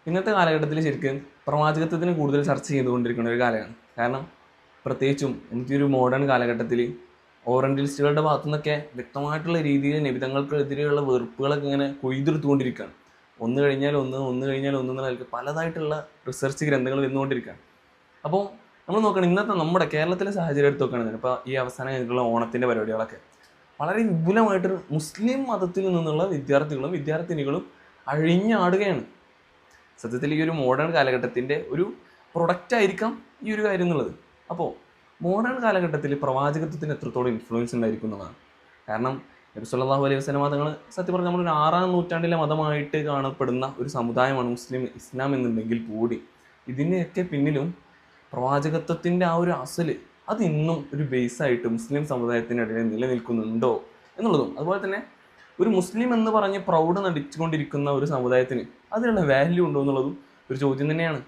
ഇന്നത്തെ കാലഘട്ടത്തിൽ ശരിക്കും പ്രവാചകത്വത്തിന് കൂടുതൽ ചർച്ച ചെയ്തുകൊണ്ടിരിക്കുന്ന ഒരു കാലമാണ്. കാരണം പ്രത്യേകിച്ചും എനിക്ക് ഒരു മോഡേൺ കാലഘട്ടത്തിൽ ഓറിയന്റലിസ്റ്റുകളുടെ ഭാഗത്തു നിന്നൊക്കെ വ്യക്തമായിട്ടുള്ള രീതിയിൽ നബിതങ്ങൾക്കെതിരെയുള്ള വെറുപ്പുകളൊക്കെ ഇങ്ങനെ കൊയ്തെടുത്തുകൊണ്ടിരിക്കുകയാണ്. ഒന്ന് കഴിഞ്ഞാൽ ഒന്ന്, ഒന്ന് കഴിഞ്ഞാൽ ഒന്ന് എന്ന നിലയ്ക്ക് പലതായിട്ടുള്ള റിസർച്ച് ഗ്രന്ഥങ്ങൾ വന്നുകൊണ്ടിരിക്കുകയാണ്. അപ്പോൾ നമ്മൾ നോക്കണം, ഇന്നത്തെ നമ്മുടെ കേരളത്തിലെ സാഹചര്യം എടുത്ത് നോക്കുകയാണെങ്കിൽ ഇപ്പോൾ ഈ അവസാനം കഴിഞ്ഞിട്ടുള്ള ഓണത്തിൻ്റെ പരിപാടികളൊക്കെ വളരെ വിപുലമായിട്ട് മുസ്ലിം മതത്തിൽ നിന്നുള്ള വിദ്യാർത്ഥികളും വിദ്യാർത്ഥിനികളും അഴിഞ്ഞാടുകയാണ്. സത്യത്തിൽ ഈ ഒരു മോഡേൺ കാലഘട്ടത്തിൻ്റെ ഒരു പ്രൊഡക്റ്റ് ആയിരിക്കാം ഈ ഒരു കാര്യം എന്നുള്ളത്. അപ്പോൾ മോഡേൺ കാലഘട്ടത്തിൽ പ്രവാചകത്വത്തിന് എത്രത്തോളം ഇൻഫ്ലുവൻസ് ഉണ്ടായിരിക്കും എന്നതാണ്. കാരണം നബി സല്ലല്ലാഹു അലൈഹി വസല്ലം മതങ്ങൾ സത്യം പറഞ്ഞാൽ നമ്മളൊരു 6-ാം നൂറ്റാണ്ടിലെ മതമായിട്ട് കാണപ്പെടുന്ന ഒരു സമുദായമാണ് ഇസ്ലാം എന്നുണ്ടെങ്കിൽ കൂടി ഇതിൻ്റെയൊക്കെ പിന്നിലും പ്രവാചകത്വത്തിൻ്റെ ആ ഒരു അസല് അത് ഇന്നും ഒരു ബേസായിട്ട് മുസ്ലിം സമുദായത്തിനിടയിൽ നിലനിൽക്കുന്നുണ്ടോ എന്നുള്ളതും, അതുപോലെ തന്നെ ഒരു മുസ്ലിം എന്ന് പറഞ്ഞ് പ്രൗഢ നടിച്ചുകൊണ്ടിരിക്കുന്ന ഒരു സമുദായത്തിന് അതിനുള്ള വാല്യൂ ഉണ്ടോ എന്നുള്ളതും ഒരു ചോദ്യം തന്നെയാണ്.